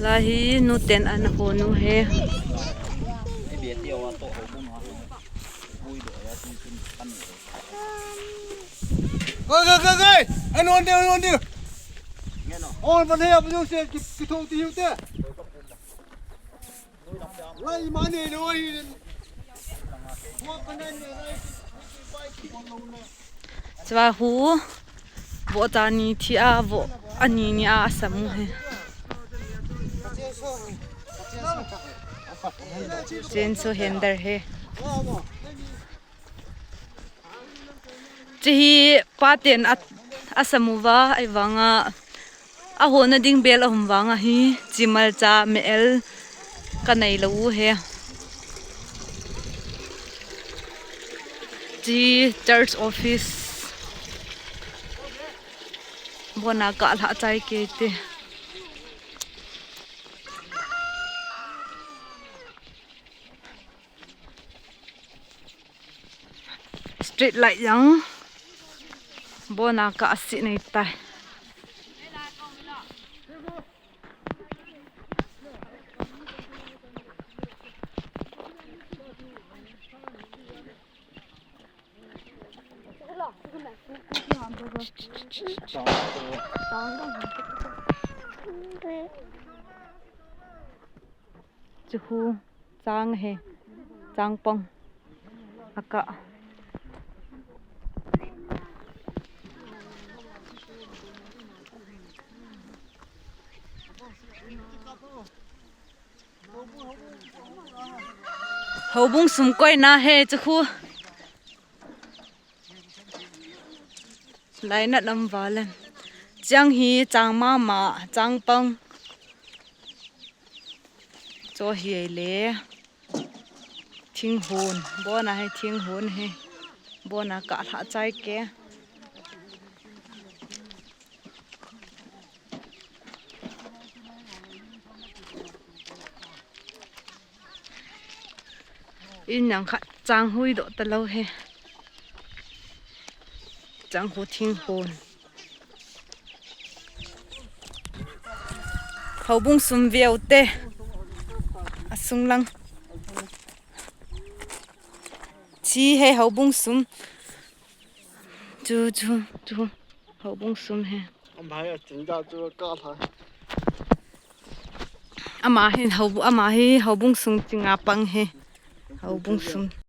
là hi nu ten an ho nu he Ơi, anh ôn đi. Ôn vấn đề bây giờ sẽ cái thông tin thế. Lấy mà này rồi. chwa hu bo ta ni thi a bo ani ni a samu he chen so hender he chi hi paten asamuwa ai wanga a hona ding bel ahum wanga hi chimal cha mel kanai lo he chi church office bona ka la chai ke te street light yang bona ka asi nei tai chu hu chang he chang pong aka hậu bung sum koi na he chu khu lai na lam walan chang hi chang ma chang pang cho hi le thing hon bona he thing hon he bona ka tha chai ke in yang kha chang hui do ta lo he chang hu thing hon hậu bung sum viau te asung lang chi he hậu bung sum chu hậu bung sum he ama hi hậu bung sum chinga pang he hậu bung sum